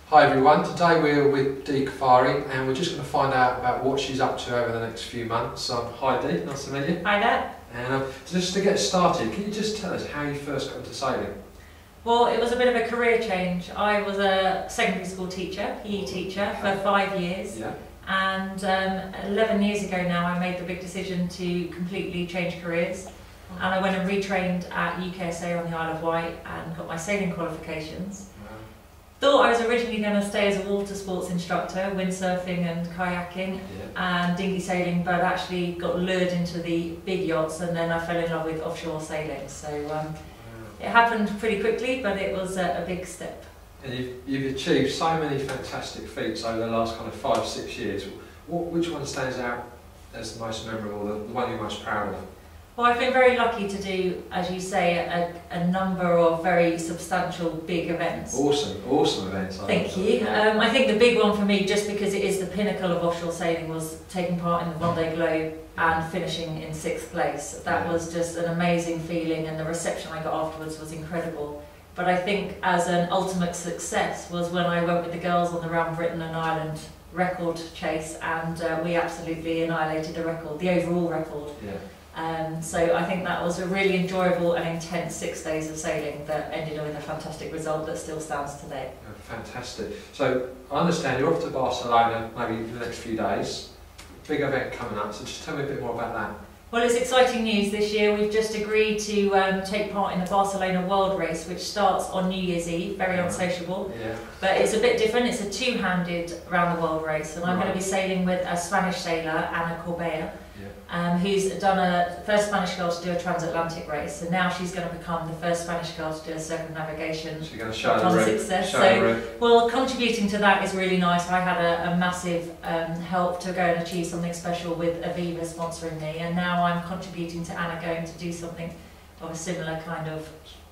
Hi everyone, today we're with Dee Caffari and we're just going to find out about what she's up to over the next few months. Hi Dee, nice to meet you. Hi there. And just to get started, can you just tell us how you first got into sailing? Well, it was a bit of a career change. I was a secondary school teacher, PE teacher, for 5 years. Yeah. And 11 years ago now I made the big decision to completely change careers. And I went and retrained at UKSA on the Isle of Wight and got my sailing qualifications. Thought I was originally going to stay as a water sports instructor, windsurfing and kayaking and dinghy sailing, but actually got lured into the big yachts and then I fell in love with offshore sailing. So it happened pretty quickly, but it was a big step. And you've achieved so many fantastic feats over the last kind of 5-6 years. Which one stands out as the most memorable, the one you're most proud of? Well, I've been very lucky to do, as you say, a number of very substantial big events. Awesome events. Thank you. I think the big one for me, just because it is the pinnacle of offshore sailing, was taking part in the Vendée Globe and finishing in 6th place. That was just an amazing feeling, and the reception I got afterwards was incredible. But I think as an ultimate success was when I went with the girls on the Round Britain and Ireland record chase, and we absolutely annihilated the record, the overall record. So I think that was a really enjoyable and intense 6 days of sailing that ended with a fantastic result that still stands today. Fantastic. So I understand you're off to Barcelona maybe in the next few days. Big event coming up, so just tell me a bit more about that. Well, it's exciting news this year. We've just agreed to take part in the Barcelona World Race, which starts on New Year's Eve, very unsociable. But it's a bit different. It's a two-handed round the world race, and I'm going to be sailing with a Spanish sailor, Ana Corbella, who's done a first Spanish girl to do a transatlantic race, and now she's going to become the first Spanish girl to do a circumnavigation. She's going to show the route. Success. So, well, contributing to that is really nice. I had a massive help to go and achieve something special with Aviva sponsoring me, and now I'm contributing to Anna going to do something of a similar kind of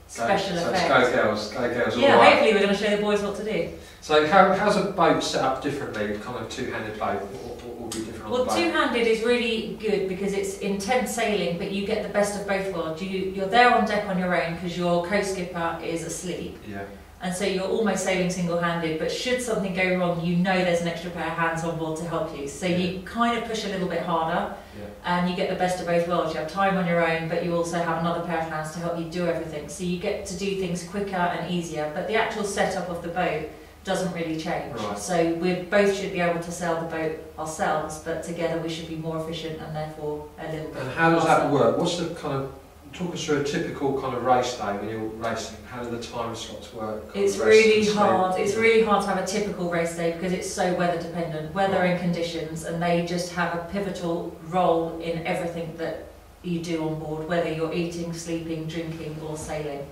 special effect. So go girls. Yeah, right. Hopefully we're going to show the boys what to do. So how's a boat set up differently, kind of two-handed boat? What will be different on the boat? Well, two-handed is really good because it's intense sailing, but you get the best of both worlds. You're there on deck on your own because your co-skipper is asleep. And so you're almost sailing single-handed, but should something go wrong, you know there's an extra pair of hands on board to help you. So you kind of push a little bit harder, and you get the best of both worlds. You have time on your own, but you also have another pair of hands to help you do everything. So you get to do things quicker and easier, but the actual setup of the boat doesn't really change. So we both should be able to sail the boat ourselves, but together we should be more efficient and therefore a little bit And how does that work? What's the kind of, talk us through a typical kind of race day when you're racing. How do the time slots work? It's really hard. It's really hard to have a typical race day because it's so weather dependent, weather and conditions, and they just have a pivotal role in everything that you do on board, whether you're eating, sleeping, drinking or sailing.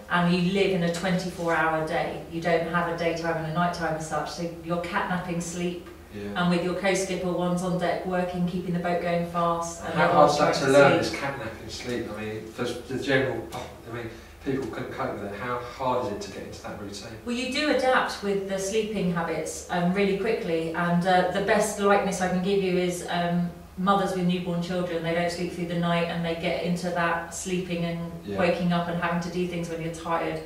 And you live in a 24-hour day. You don't have a daytime and a nighttime as such, so you're catnapping sleep. And with your co-skipper, one's on deck working, keeping the boat going fast. And how hard is that to learn, this catnapping sleep? I mean, for the general, people couldn't cope with it. How hard is it to get into that routine? Well, you do adapt with the sleeping habits really quickly, and the best likeness I can give you is mothers with newborn children. They don't sleep through the night and they get into that sleeping and waking up and having to do things when you're tired.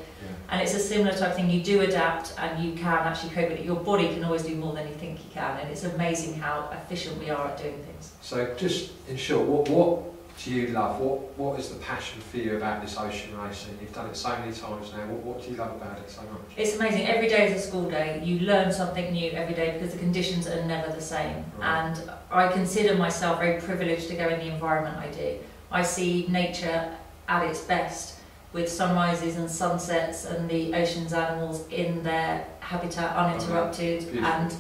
And it's a similar type of thing. You do adapt and you can actually cope with it. Your body can always do more than you think you can, and it's amazing how efficient we are at doing things. So just in short, what do you love? What is the passion for you about this ocean racing? You've done it so many times now. What do you love about it so much? It's amazing. Every day is a school day. You learn something new every day because the conditions are never the same. And I consider myself very privileged to go in the environment I do. I see nature at its best, with sunrises and sunsets and the ocean's animals in their habitat uninterrupted, and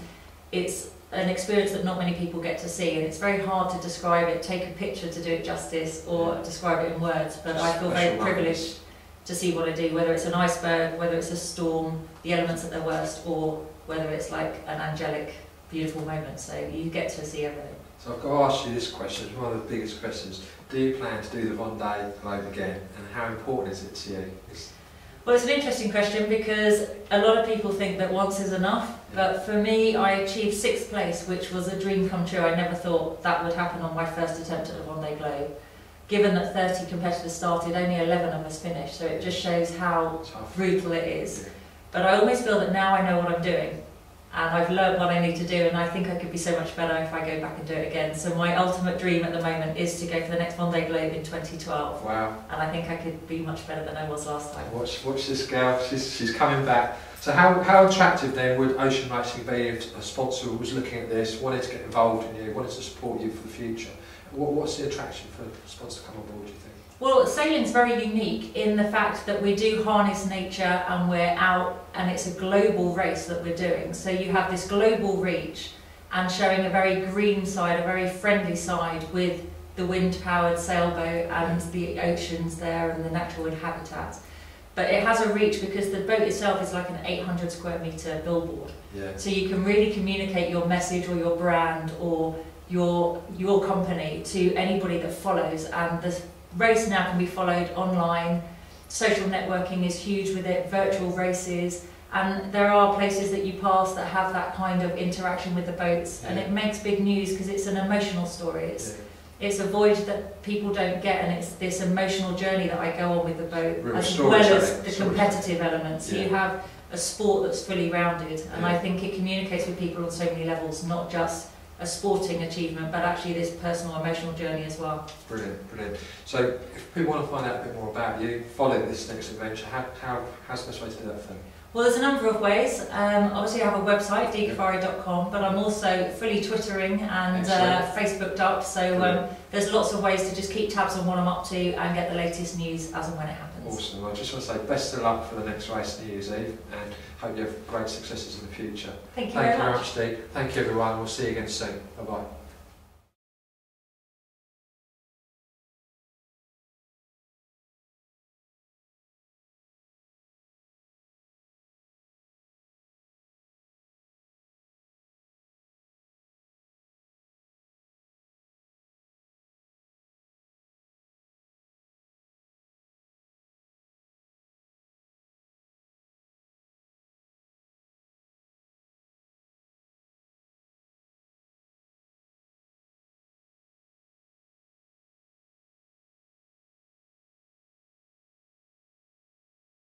it's an experience that not many people get to see, and it's very hard to describe it, take a picture to do it justice or describe it in words, but I feel very privileged to see what I do, whether it's an iceberg, whether it's a storm, the elements at their worst, or whether it's like an angelic, beautiful moment. So you get to see everything. So I've got to ask you this question, it's one of the biggest questions. Do you plan to do the Vendée Globe again, and how important is it to you? Well, it's an interesting question because a lot of people think that once is enough, but for me I achieved 6th place, which was a dream come true. I never thought that would happen on my first attempt at the Vendée Globe. Given that 30 competitors started, only 11 of us finished, so it just shows how brutal it is. But I always feel that now I know what I'm doing, and I've learned what I need to do, and I think I could be so much better if I go back and do it again. So my ultimate dream at the moment is to go for the next Vendée Globe in 2012. Wow. And I think I could be much better than I was last time. Watch this girl, she's coming back. So how attractive then would ocean racing be if a sponsor was looking at this, wanted to get involved in you, wanted to support you for the future? What's the attraction for a sponsor to come on board, do you think? Well, sailing's very unique in the fact that we do harness nature and we're out, and it's a global race that we're doing. So you have this global reach and showing a very green side, a very friendly side with the wind-powered sailboat and the oceans there and the natural wind habitats. But it has a reach because the boat itself is like an 800 square metre billboard. Yeah. So you can really communicate your message or your brand or your company to anybody that follows, and the race now can be followed online. Social networking is huge with it, virtual races, and there are places that you pass that have that kind of interaction with the boats, and it makes big news because it's an emotional story. It's a voyage that people don't get, and it's this emotional journey that I go on with the boat, as well as the competitive elements. So you have a sport that's fully rounded, and I think it communicates with people on so many levels, not just a sporting achievement, but actually this personal, emotional journey as well. Brilliant, brilliant. So if people want to find out a bit more about you, follow this next adventure, how's the best way to do that for them? Well, there's a number of ways. Obviously I have a website, deecaffari.com, but I'm also fully Twittering and Facebooked up, so there's lots of ways to just keep tabs on what I'm up to and get the latest news as and when it happens. Awesome. I just want to say best of luck for the next race, New Year's Eve, and hope you have great successes in the future. Thank you very much. Thank you very much, Dee. Thank you everyone. We'll see you again soon. Bye-bye.